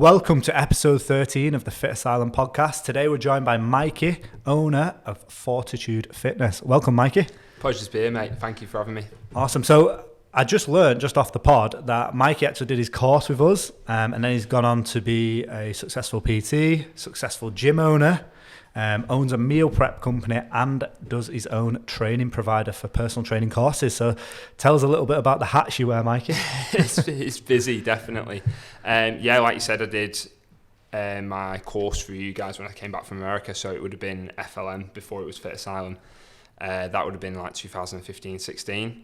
Welcome to episode 13 of the Fitasylum podcast. Today we're joined by Mikey, owner of Fortitude Fitness. Welcome, Mikey. Pleasure to be here, mate. Thank you for having me. Awesome. So I just learned just off the pod that Mikey actually did his course with us, and then he's gone on to be a successful PT, successful gym owner, owns a meal prep company and does his own training provider for personal training courses. So tell us a little bit about the hats you wear, Mikey. It's busy, definitely. Yeah, like you said, I did my course for you guys when I came back from America, so it would have been FLM before it was Fitasylum. That would have been like 2015-16.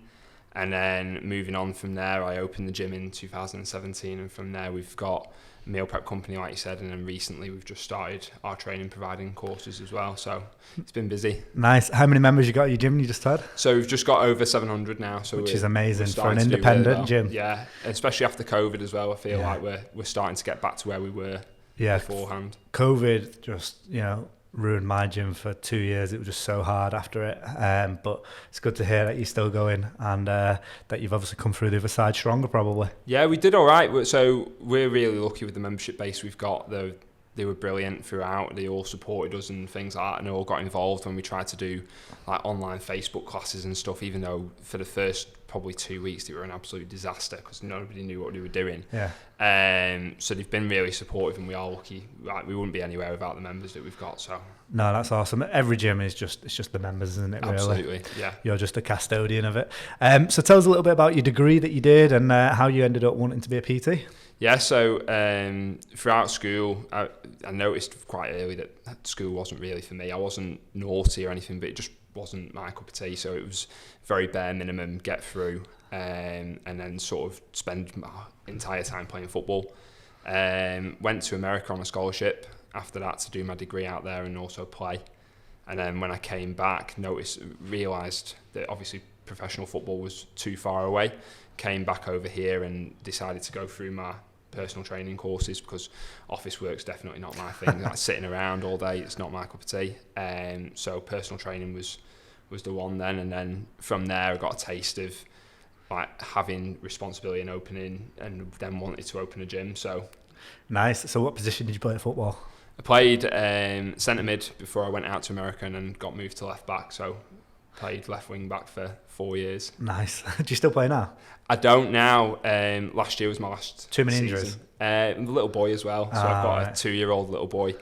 And then moving on from there, I opened the gym in 2017, and from there we've got a meal prep company, like you said, and then recently we've just started our training providing courses as well, so it's been busy. Nice. How many members you got at your gym you just had? So we've just got over 700 now, so which is amazing for an independent gym. Yeah, especially after COVID as well. I feel like we're starting to get back to where we were beforehand. COVID just, ruined my gym for 2 years. It was just so hard after it, but it's good to hear that you're still going and that you've obviously come through the other side stronger probably. Yeah, we did all right. So we're really lucky with the membership base we've got. They were brilliant throughout. They all supported us and things like that, and they all got involved when we tried to do like online Facebook classes and stuff, even though for the first probably 2 weeks they were an absolute disaster because nobody knew what they were doing. So they've been really supportive, and we are lucky. Like, we wouldn't be anywhere without the members that we've got. So no, that's awesome. Every gym is just the members, isn't it? Really? Absolutely, yeah. You're just a custodian of it. So tell us a little bit about your degree that you did and how you ended up wanting to be a PT. Yeah, so throughout school, I noticed quite early that school wasn't really for me. I wasn't naughty or anything, but it just wasn't my cup of tea. So it was very bare minimum, get through, and then sort of spend my entire time playing football. Went to America on a scholarship after that to do my degree out there and also play. And then when I came back, realised that obviously professional football was too far away. Came back over here and decided to go through my personal training courses because office work's definitely not my thing. Like sitting around all day, it's not my cup of tea. So personal training was the one then, and then from there I got a taste of like having responsibility and opening, and then wanted to open a gym. So nice. So what position did you play at football? I played centre mid before I went out to America, and then got moved to left back. So played left wing back for 4 years. Nice. Do you still play now? I don't now. Last year was my last Too many season. injuries? The little boy as well. So I've got a 2-year-old little boy.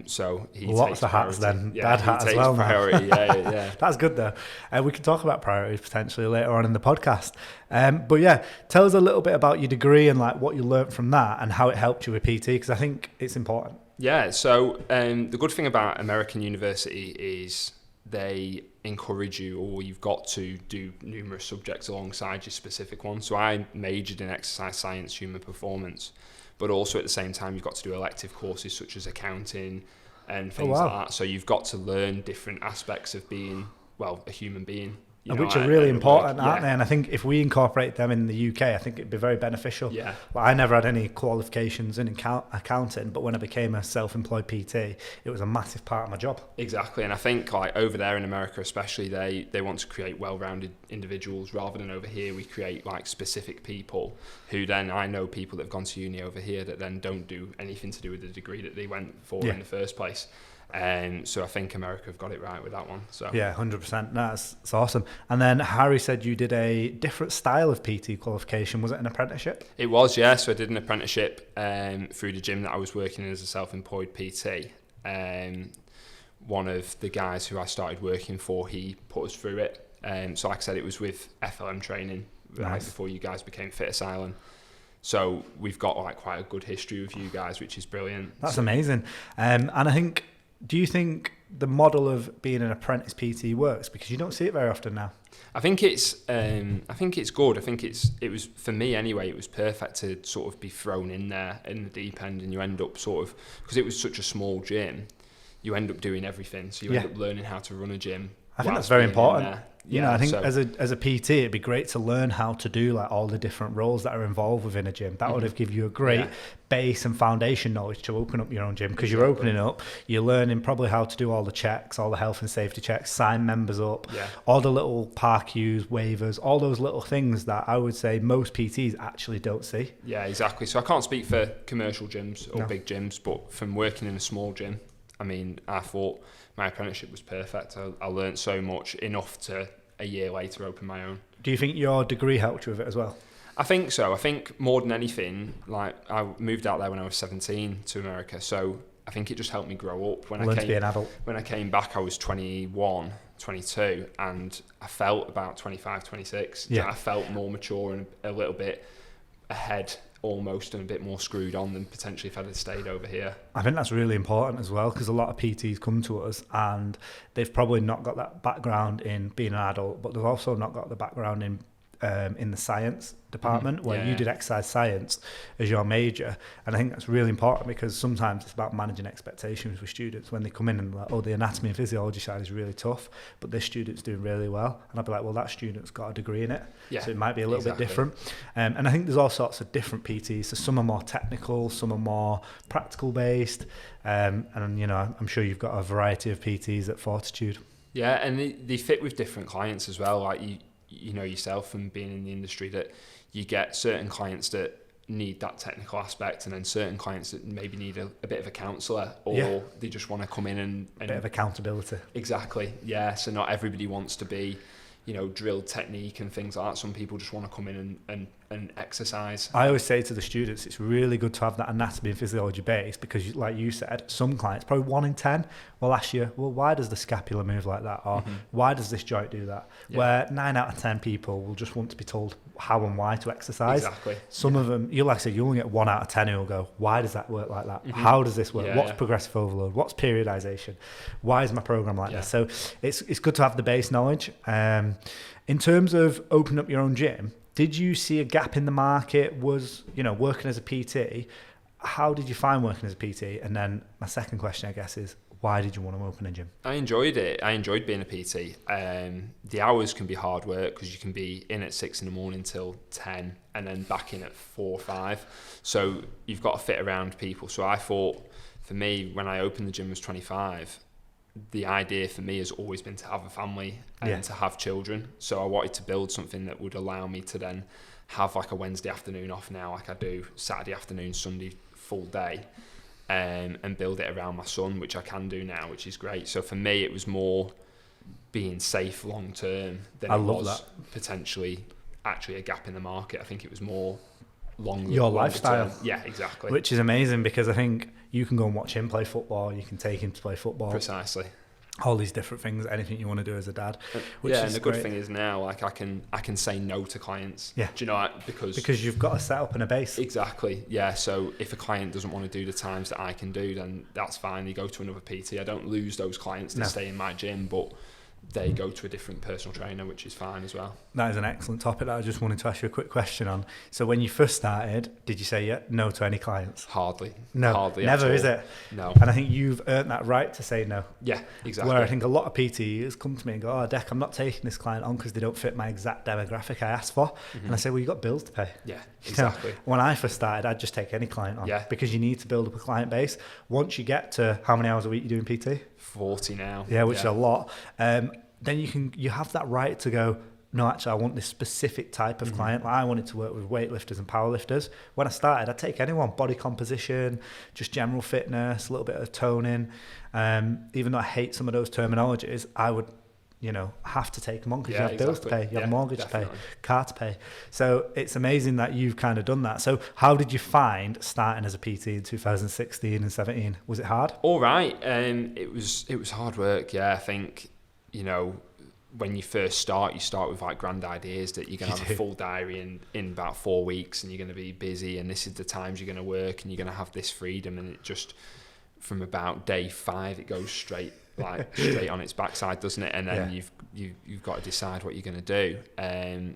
So he lots takes of hats priority. then. Yeah, Dad hat takes as well. Priority. Yeah. That's good though. We can talk about priorities potentially later on in the podcast. But yeah, tell us a little bit about your degree and like what you learnt from that and how it helped you with PT, because I think it's important. Yeah. So the good thing about American university is they encourage you, or you've got to do numerous subjects alongside your specific one. So I majored in exercise science, human performance, but also at the same time you've got to do elective courses such as accounting and things like that. So you've got to learn different aspects of being, a human being. Which are really important, aren't they? And I think if we incorporate them in the UK, I think it'd be very beneficial. Yeah. I never had any qualifications in accounting, but when I became a self-employed PT, it was a massive part of my job. Exactly, and I think like over there in America especially, they want to create well-rounded individuals rather than over here we create like specific people who then, I know people that have gone to uni over here that then don't do anything to do with the degree that they went for in the first place. So I think America have got it right with that one. So yeah, 100%. That's awesome. And then Harry said you did a different style of PT qualification. Was it an apprenticeship? It was, yeah. So I did an apprenticeship through the gym that I was working in as a self-employed PT. One of the guys who I started working for, he put us through it. So like I said, it was with FLM training right before you guys became Fitasylum. So we've got like quite a good history with you guys, which is brilliant. That's amazing. And I think, do you think the model of being an apprentice PT works? Because you don't see it very often now. I think it's good. I think it was, for me anyway, it was perfect to sort of be thrown in there in the deep end, and you end up sort of, because it was such a small gym, you end up doing everything. So you end up learning how to run a gym, I think that's whilst very being in important. there. You know, I think so- as a PT, it'd be great to learn how to do like all the different roles that are involved within a gym. That would have give you a great base and foundation knowledge to open up your own gym, because you're opening up, you're learning probably how to do all the checks, all the health and safety checks, sign members up, all the little park queues, waivers, all those little things that I would say most PTs actually don't see. Yeah, exactly. So I can't speak for commercial gyms or big gyms, but from working in a small gym, I mean, I thought my apprenticeship was perfect. I learned so much, enough to a year later open my own. Do you think your degree helped you with it as well? I think so. I think more than anything, like I moved out there when I was 17 to America, so I think it just helped me grow up. When Learn to be an adult. When I came back, I was 21, 22, and I felt about 25, 26. Yeah. I felt more mature and a little bit ahead almost, and a bit more screwed on than potentially if I'd have stayed over here. I think that's really important as well, because a lot of PTs come to us and they've probably not got that background in being an adult, but they've also not got the background in the science department, where you did exercise science as your major. And I think that's really important, because sometimes it's about managing expectations with students when they come in and like, oh, the anatomy and physiology side is really tough, but this student's doing really well. And I'll be like, well, that student's got a degree in it, so it might be a little bit different. And I think there's all sorts of different PTs. So some are more technical, some are more practical based. And you know, I'm sure you've got a variety of PTs at Fortitude. Yeah, and they fit with different clients as well. Like you know yourself from being in the industry that you get certain clients that need that technical aspect, and then certain clients that maybe need a bit of a counsellor, or they just want to come in and a bit of accountability. Exactly, yeah. So not everybody wants to be, you know, drilled technique and things like that. Some people just want to come in and exercise. I always say to the students, it's really good to have that anatomy and physiology base, because like you said, some clients, probably 1 in 10, will ask you, well, why does the scapula move like that? Or why does this joint do that? Where 9 out of 10 people will just want to be told how and why to exercise. Exactly. Some of them, you like I said, you only get 1 out of 10 who will go, why does that work like that? How does this work? What's progressive overload? What's periodization? Why is my program like this? So it's good to have the base knowledge. In terms of opening up your own gym, did you see a gap in the market? Was, you know, working as a PT, how did you find working as a PT? And then my second question, I guess, is why did you want to open a gym? I enjoyed it. I enjoyed being a PT. The hours can be hard work, because you can be in at 6 in the morning till 10 and then back in at 4 or 5. So you've got to fit around people. So I thought, for me, when I opened the gym, I was 25. The idea for me has always been to have a family and to have children. So I wanted to build something that would allow me to then have like a Wednesday afternoon off now, like I do Saturday afternoon, Sunday full day, and build it around my son, which I can do now, which is great. So for me, it was more being safe long term than it was potentially actually a gap in the market. I think it was more your lifestyle. Yeah, exactly. Which is amazing, because I think you can go and watch him play football, you can take him to play football. Precisely. All these different things, anything you want to do as a dad. Which is and the good thing is now, like I can say no to clients. Yeah. Do you know, because you've got a setup and a base. Exactly. Yeah. So if a client doesn't want to do the times that I can do, then that's fine. They go to another PT. I don't lose those clients to stay in my gym, but they go to a different personal trainer, which is fine as well. That is an excellent topic that I just wanted to ask you a quick question on. So when you first started, did you say no to any clients? Hardly. No, hardly never, is it? No. And I think you've earned that right to say no. Yeah, exactly. Where I think a lot of PTs come to me and go, oh, Dec, I'm not taking this client on because they don't fit my exact demographic I asked for. And I say, well, you've got bills to pay. Yeah, exactly. You know, when I first started, I'd just take any client on because you need to build up a client base. Once you get to how many hours a week you're doing PT? 40 now. Yeah, which is a lot. Then you have that right to go, no, actually, I want this specific type of client. Like I wanted to work with weightlifters and powerlifters. When I started, I'd take anyone, body composition, just general fitness, a little bit of toning. Even though I hate some of those terminologies, I would, have to take them on because you have bills to pay, you have a mortgage to pay, car to pay. So it's amazing that you've kind of done that. So how did you find starting as a PT in 2016 and 17? Was it hard? All right. It was hard work. Yeah, I think, when you first start, you start with like grand ideas that you're going to have a full diary in about 4 weeks and you're going to be busy and this is the times you're going to work and you're going to have this freedom, and it just, from about day 5, it goes straight on its backside, doesn't it? And then you've got to decide what you're going to do.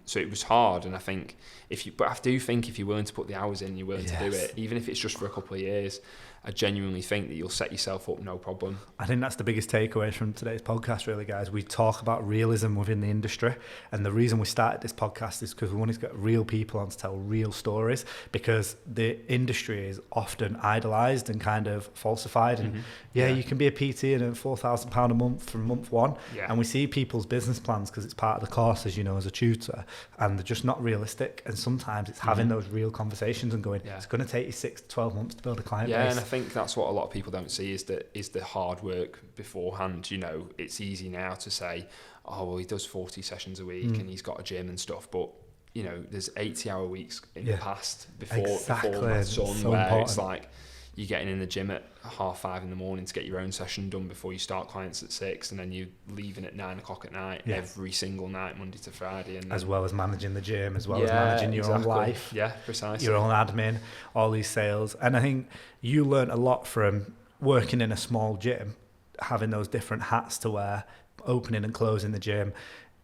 So it was hard, and I think if you're willing to put the hours in, you're willing to do it, even if it's just for a couple of years. I genuinely think that you'll set yourself up no problem. I think that's the biggest takeaway from today's podcast, really, guys. We talk about realism within the industry, and the reason we started this podcast is because we wanted to get real people on to tell real stories, because the industry is often idolized and kind of falsified. And you can be a PT and earn £4,000 a month from month one, and we see people's business plans because it's part of the course, as you know, as a tutor, and they're just not realistic. And sometimes it's having those real conversations and going, it's going to take you 6 to 12 months to build a client base. And I think that's what a lot of people don't see is the hard work beforehand. You know, it's easy now to say, oh, well, he does 40 sessions a week and he's got a gym and stuff, but you know, there's 80-hour weeks in the past before that's done, so where important. It's like you're getting in the gym at 5:30 in the morning to get your own session done before you start clients at 6, and then you're leaving at 9 o'clock at night every single night, Monday to Friday. And as well as managing the gym, as well as managing your own life. Yeah, precisely. Your own admin, all these sales. And I think you learn a lot from working in a small gym, having those different hats to wear, opening and closing the gym.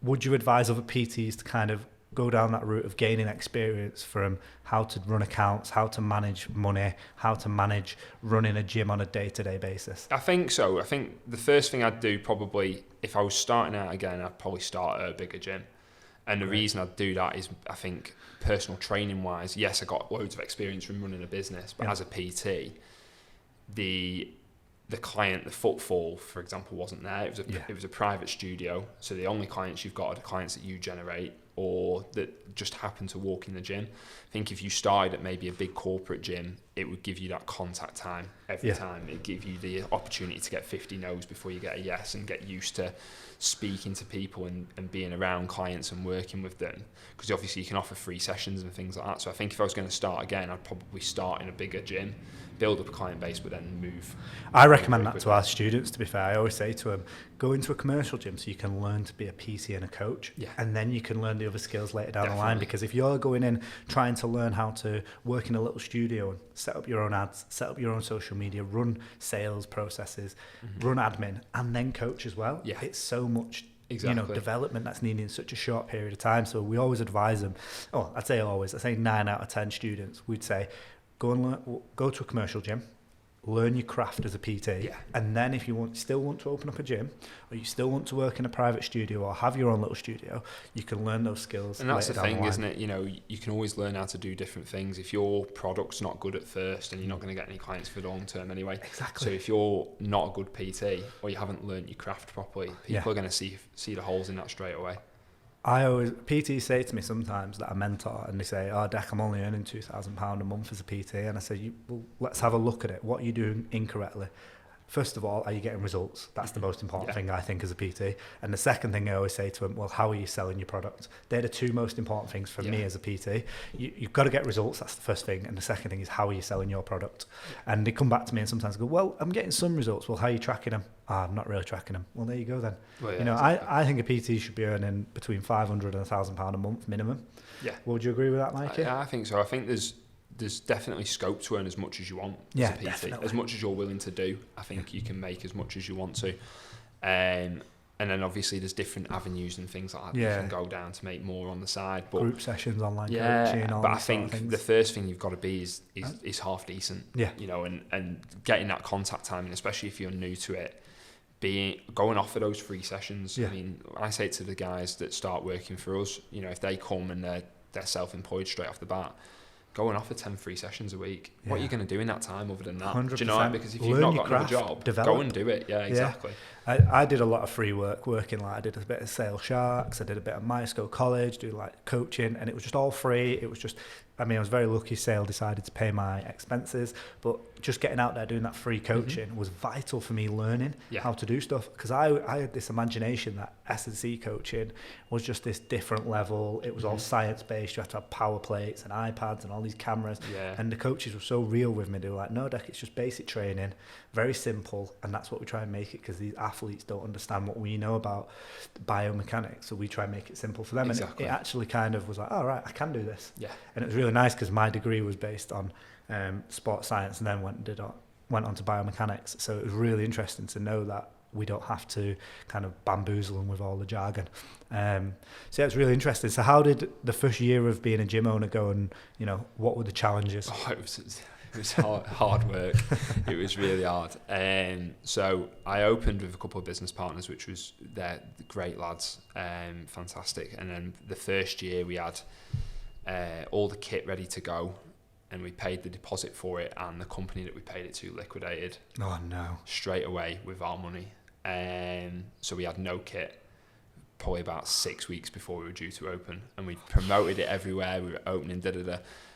Would you advise other PTs to kind of go down that route of gaining experience from how to run accounts, how to manage money, how to manage running a gym on a day-to-day basis? I think so. I think the first thing I'd do probably, if I was starting out again, I'd probably start at a bigger gym. And the reason I'd do that is, I think, personal training wise, yes, I got loads of experience from running a business, but as a PT, the client, the footfall, for example, wasn't there. It was a private studio, so the only clients you've got are the clients that you generate or that just happen to walk in the gym. I think if you started at maybe a big corporate gym, it would give you that contact time every time. It'd give you the opportunity to get 50 no's before you get a yes, and get used to speaking to people and being around clients and working with them, because obviously you can offer free sessions and things like that. So I think if I was going to start again, I'd probably start in a bigger gym, build up a client base, but then move. I recommend that to our students, to be fair. I always say to them, go into a commercial gym so you can learn to be a PT and a coach, and then you can learn the other skills later down the line. Because if you're going in trying to learn how to work in a little studio and set up your own ads, set up your own social media, run sales processes, run admin, and then coach as well, it's so much development that's needed in such a short period of time. So we always advise them, I say 9 out of 10 students, we'd say, go to a commercial gym, learn your craft as a PT, and then if you still want to open up a gym, or you still want to work in a private studio or have your own little studio, you can learn those skills. And that's the thing, isn't it? You know, you can always learn how to do different things. If your product's not good at first, and you're not going to get any clients for the long term anyway. Exactly. So if you're not a good PT, or you haven't learned your craft properly, people are going to see the holes in that straight away. PTs say to me sometimes that I mentor, and they say, Dec, I'm only earning £2,000 a month as a PT. And I say, well, let's have a look at it. What are you doing incorrectly? First of all, are you getting results? That's the most important thing, I think, as a PT. And the second thing I always say to them, well, how are you selling your product? They're the two most important things for me as a PT. You've got to get results. That's the first thing. And the second thing is, how are you selling your product? And they come back to me and sometimes go, well, I'm getting some results. Well, how are you tracking them? I'm not really tracking them. Well, there you go then. Well, I think a PT should be earning between £500 and £1,000 a month minimum. Yeah. Would you agree with that, Mikey? I think so. I think there's definitely scope to earn as much as you want as a PT. Definitely. As much as you're willing to do, I think you can make as much as you want to. And then obviously there's different avenues and things like that you can go down to make more on the side. But group sessions, online coaching, all but I think the first thing you've got to be is half decent. Yeah. You know, and getting that contact time, and especially if you're new to it, going off of those free sessions. I mean, I say to the guys that start working for us, you know, if they come and they're self-employed straight off the bat, go and offer 10 free sessions a week. What are you going to do in that time other than that? 100%. Do you know? Because if you've not got another job, go and do it. Yeah, exactly. I did a lot of free working like I did a bit of Sales Sharks, I did a bit of Mysco College, do like coaching, and it was just all free. It was just, I was very lucky Sale decided to pay my expenses, but just getting out there doing that free coaching was vital for me learning how to do stuff, because I had this imagination that S&C coaching was just this different level. It was all science-based. You had to have power plates and iPads and all these cameras, and the coaches were so real with me. They were like, no, Dec, it's just basic training, very simple, and that's what we try and make it, because these athletes don't understand what we know about biomechanics, so we try and make it simple for them. Exactly. And it actually kind of was like, oh, right, I can do this. Yeah. And it was really nice, because my degree was based on sports science, and then went on to biomechanics. So it was really interesting to know that we don't have to kind of bamboozle them with all the jargon. So it's really interesting. So how did the first year of being a gym owner go, and what were the challenges? It It was hard work. It was really hard. So I opened with a couple of business partners, which was they're great lads, fantastic. And then the first year we had all the kit ready to go, and we paid the deposit for it, and the company that we paid it to liquidated. Oh no! Straight away with our money. So we had no kit. Probably about 6 weeks before we were due to open, and we promoted it everywhere. We were opening,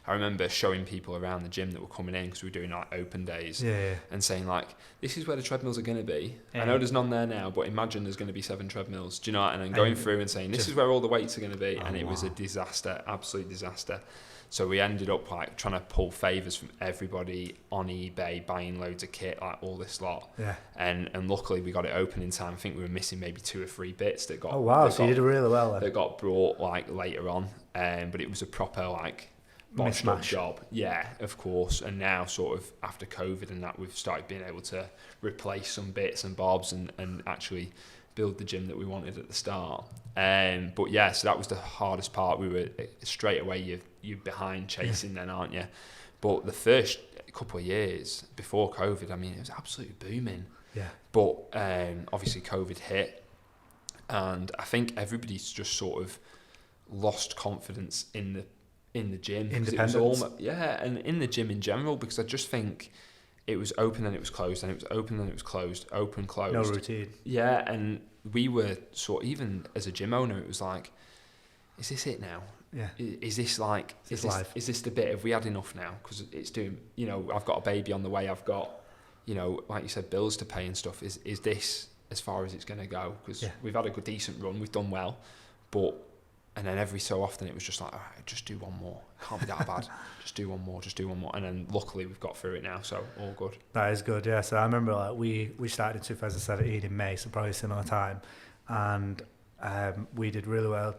I remember showing people around the gym that were coming in, because we were doing like open days, and saying like, this is where the treadmills are going to be. I know there's none there now, but imagine there's going to be 7 treadmills. Do you know what? And then going through and saying, this is where all the weights are going to be. And it was a disaster, absolute disaster. So we ended up like trying to pull favours from everybody on eBay, buying loads of kit, like all this lot. Yeah. And luckily we got it open in time. I think we were missing maybe 2 or 3 bits that got. Oh wow! So you did really well then. That got brought like later on, but it was a proper like botched up job. Yeah, of course. And now sort of after COVID and that, we've started being able to replace some bits and bobs and actually build the gym that we wanted at the start. But yeah, so that was the hardest part. We were straight away, you're behind chasing then, aren't you? But the first couple of years before COVID, I mean, it was absolutely booming. Yeah. But obviously COVID hit, and I think everybody's just sort of lost confidence in the gym. Independence. It was and in the gym in general, because I just think it was open and it was closed, and it was open and it was closed, open, closed. No routine. Yeah, and we were sort of, even as a gym owner, it was like, is this it now? Yeah. Is this like, is this the bit? Have we had enough now? Because it's doing, I've got a baby on the way. I've got, like you said, bills to pay and stuff. Is this as far as it's going to go? Because we've had a good, decent run. We've done well. And then every so often it was just like, all right, just do one more. Can't be that bad. Just do one more. And then luckily we've got through it now, so all good. That is good, yeah. So I remember like we started in 2017 in May, so probably similar time. And we did really well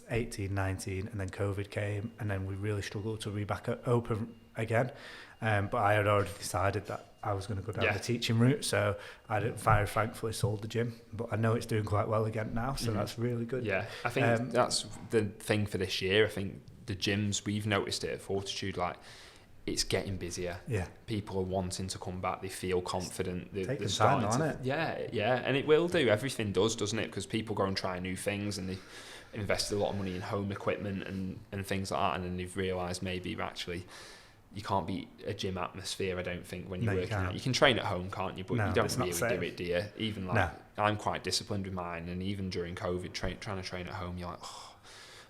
18, 19, and then COVID came, and then we really struggled to back open again. But I had already decided that I was going to go down the teaching route, so I didn't thankfully sold the gym, but I know it's doing quite well again now, so that's really good. Yeah, I think that's the thing for this year. I think the gyms, we've noticed it at Fortitude, like it's getting busier. Yeah, people are wanting to come back. They feel confident. Taking time on it. Yeah, and it will do. Everything does, doesn't it? Because people go and try new things, and they invest a lot of money in home equipment and things like that, and then they've realised maybe actually you can't beat a gym atmosphere, I don't think, when you're working out. You can train at home, can't you? But you don't really do it, do you? Even like, I'm quite disciplined with mine, and even during COVID, trying to train at home, you're like,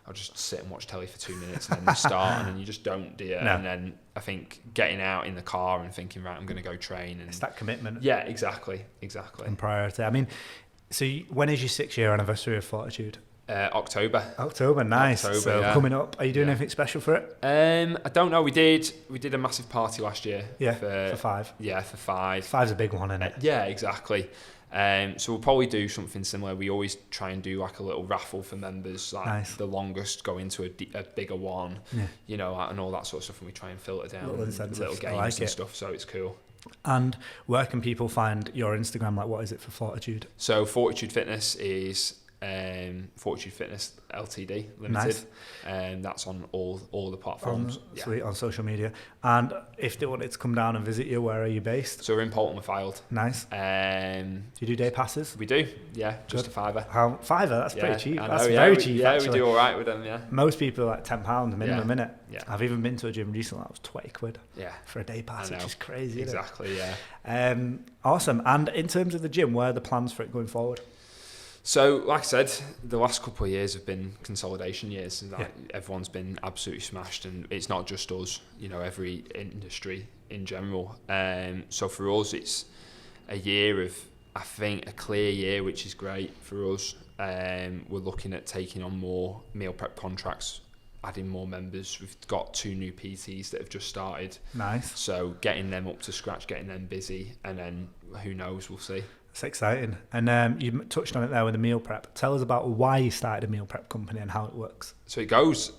I'll just sit and watch telly for 2 minutes and then start, and then you just don't, do you? No. And then I think getting out in the car and thinking, right, I'm going to go train. And it's that commitment. Yeah, exactly. And priority. I mean, so when is your 6-year anniversary of Fortitude? October, nice. So coming up, are you doing anything special for it? I don't know. We did a massive party last year. Yeah, for 5. Yeah, for 5. 5's a big one, isn't it? Yeah, exactly. So we'll probably do something similar. We always try and do like a little raffle for members, like the longest go into a bigger one, and all that sort of stuff. And we try and filter down little games and stuff. So it's cool. And where can people find your Instagram? Like, what is it for Fortitude? So Fortitude Fitness is Fortitude Fitness Ltd Limited, and that's on all the platforms. Sweet, on social media. And if they wanted to come down and visit you, where are you based? So we're in Polton-le-Fylde. Nice. Do you do day passes? We do, yeah. Just Good. $5. $5? That's pretty cheap. I know, that's very cheap. Yeah, actually. we do all right with them. Yeah. Most people are like £10 minimum, innit? Yeah. I've even been to a gym recently that was £20. Yeah. For a day pass, which is crazy. Exactly. Isn't it? Yeah. Awesome. And in terms of the gym, where are the plans for it going forward? So, like I said, the last couple of years have been consolidation years. Everyone's been absolutely smashed, and it's not just us, every industry in general. So for us, it's a year of, I think, a clear year, which is great for us. We're looking at taking on more meal prep contracts, adding more members. We've got 2 new PTs that have just started. Nice. So getting them up to scratch, getting them busy, and then who knows, we'll see. It's exciting. And you touched on it there with the meal prep. Tell us about why you started a meal prep company and how it works. So it goes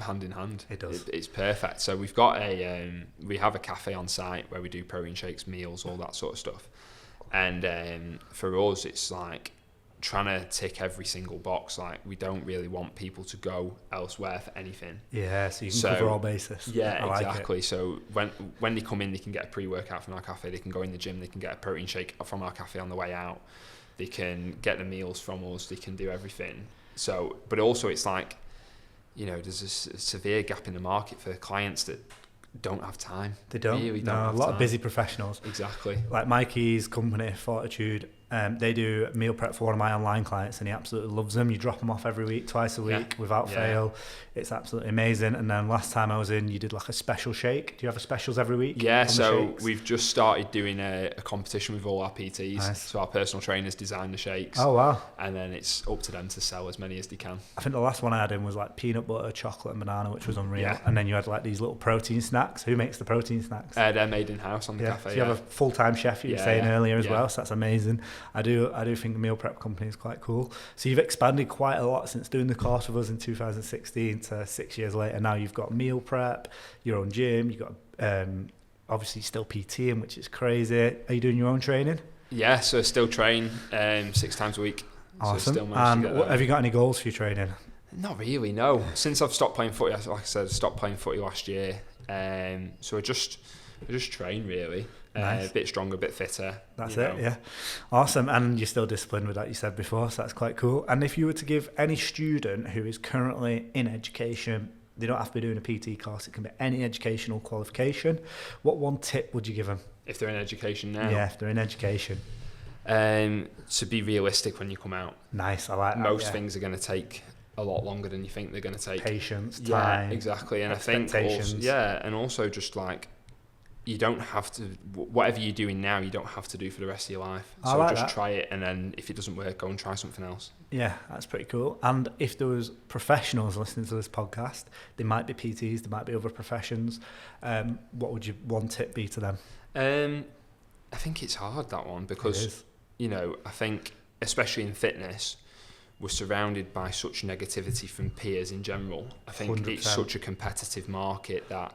hand in hand. It does. It's perfect. So we've got we have a cafe on site where we do protein shakes, meals, all that sort of stuff. And for us, it's like trying to tick every single box. Like, we don't really want people to go elsewhere for anything. Yeah, so you can cover all bases. Yeah, I exactly. So when they come in, they can get a pre-workout from our cafe. They can go in the gym. They can get a protein shake from our cafe on the way out. They can get the meals from us. They can do everything. So, but also it's like, you know, there's a severe gap in the market for clients that don't have time. They don't. Really don't no, have a lot time. of busy professionals. Exactly. Like Mikey's company, Fortitude, they do meal prep for one of my online clients, and he absolutely loves them. You drop them off every week, twice a week, without fail. It's absolutely amazing. And then last time I was in, you did like a special shake. Do you have a specials every week? Yeah, so we've just started doing a competition with all our PTs. Nice. So our personal trainers design the shakes. Oh, wow. And then it's up to them to sell as many as they can. I think the last one I had in was like peanut butter, chocolate and banana, which was unreal. Yeah. And then you had like these little protein snacks. Who makes the protein snacks? They're made in-house on the cafe. So you have a full-time chef, you were saying earlier as well, so that's amazing. I do think the meal prep company is quite cool. So you've expanded quite a lot since doing the course with us in 2016 to 6 years later. Now you've got meal prep, your own gym, you've got obviously still PTing, which is crazy. Are you doing your own training? Yeah, so I still train 6 times a week. Awesome. So still managed to get there. Have you got any goals for your training? Not really, no. Since I've stopped playing footy, like I said, I stopped playing footy last year. So I just train really. Nice. A bit stronger, a bit fitter. That's it, yeah. Awesome. And you're still disciplined with that, you said before, so that's quite cool. And if you were to give any student who is currently in education, they don't have to be doing a PT course, it can be any educational qualification, what one tip would you give them? If they're in education now? Yeah, if they're in education. To be realistic when you come out. Nice, I like that. Most things are going to take a lot longer than you think they're going to take. Patience, Yeah, time. exactly. And I think also just like, you don't have to, whatever you're doing now, you don't have to do for the rest of your life. So like just that. Try it, and then if it doesn't work, go and try something else. Yeah, that's pretty cool. And if there was professionals listening to this podcast, they might be PTs, they might be other professions, what would your one tip be to them? I think it's hard, that one, because, you know, I think, especially in fitness, we're surrounded by such negativity from peers in general. I think 100%. It's such a competitive market that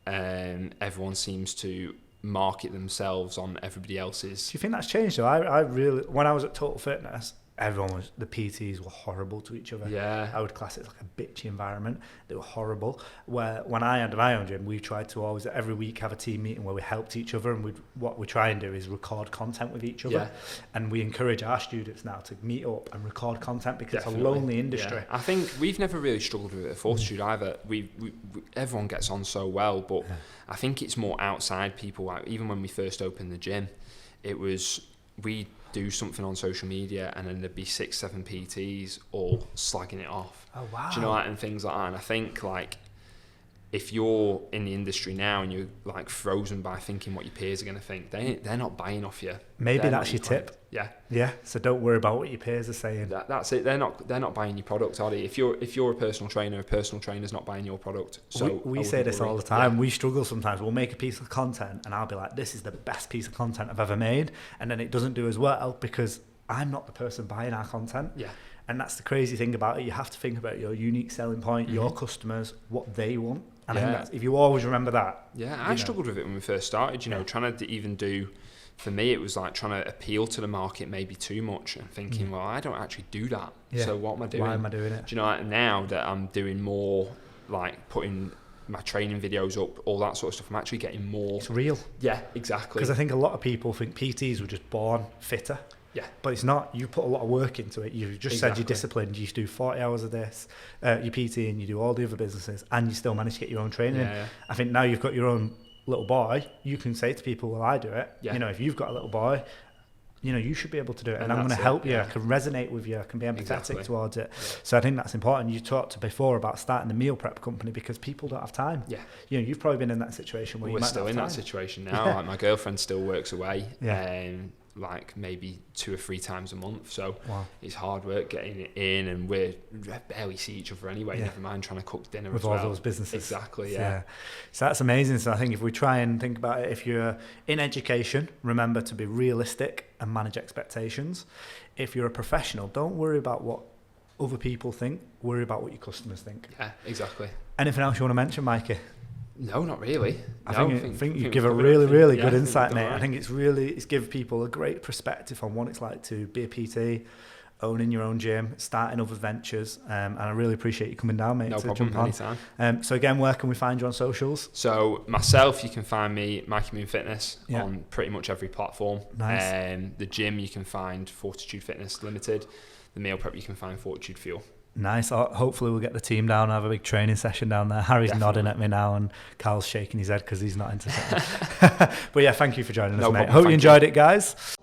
everyone seems to market themselves on everybody else's. Do you think that's changed though? I really, when I was at Total Fitness, the PTs were horrible to each other. Yeah. I would class it as like a bitchy environment. They were horrible. Where when I had my own gym, we tried to always every week have a team meeting where we helped each other, and what we try and do is record content with each other. And we encourage our students now to meet up and record content, because it's a lonely industry. I think we've never really struggled with it at Fortitude either. We everyone gets on so well, but I think it's more outside people. Like, even when we first opened the gym, it was we do something on social media and then there'd be 6-7 PTs all slagging it off. Oh wow. Do you know that, and things like that. And I think, like, if you're in the industry now and you're like frozen by thinking what your peers are going to think, they're not buying off you. Maybe that's your tip. Yeah. So don't worry about what your peers are saying. That's it. They're not buying your product, are they? If you're a personal trainer's not buying your product. So we say this all the time. We struggle sometimes. We'll make a piece of content and I'll be like, this is the best piece of content I've ever made, and then it doesn't do as well because I'm not the person buying our content. Yeah. And that's the crazy thing about it. You have to think about your unique selling point, your customers, what they want. And I think that's, if you always remember that. Yeah, I struggled with it when we first started, trying to even do, for me, it was like trying to appeal to the market maybe too much and thinking, well, I don't actually do that. Yeah. So what am I doing? Why am I doing it? Do you know, like, now that I'm doing more, like putting my training videos up, all that sort of stuff, I'm actually getting more. It's real. Yeah, exactly. Because I think a lot of people think PTs were just born fitter. Yeah. But it's not. You put a lot of work into it. You just said you're disciplined. You do 40 hours of this, your PT, and you do all the other businesses, and you still manage to get your own training. Yeah. I think now you've got your own little boy, you can say to people, well, I do it. Yeah. If you've got a little boy, you should be able to do it. And I'm going to help you. I can resonate with you. I can be empathetic towards it. Yeah. So I think that's important. You talked before about starting the meal prep company because people don't have time. Yeah. You've probably been in that situation where we're might still not have in time. That situation now. Yeah. Like, my girlfriend still works away. Yeah. Like maybe 2 or 3 times a month, so it's hard work getting it in, and we barely see each other anyway. Never mind trying to cook dinner with all those businesses. Exactly. Yeah. So that's amazing. So I think if we try and think about it, if you're in education, remember to be realistic and manage expectations. If you're a professional, don't worry about what other people think. Worry about what your customers think. Yeah, exactly. Anything else you want to mention, Mikey? No, not really. I think you give a really good insight, mate. I think it's give people a great perspective on what it's like to be a PT, owning your own gym, starting other ventures. And I really appreciate you coming down, mate. No to problem, jump on. anytime. So again, where can we find you on socials? So myself, you can find me Mikey Fitness on pretty much every platform. Nice. The gym, you can find Fortitude Fitness Limited. The meal prep, you can find Fortitude Fuel. Nice. Hopefully we'll get the team down and have a big training session down there. Harry's Definitely. nodding at me now and Carl's shaking his head because he's not into it. But yeah, thank you for joining us, mate. problem, Hope you thank enjoyed it, guys.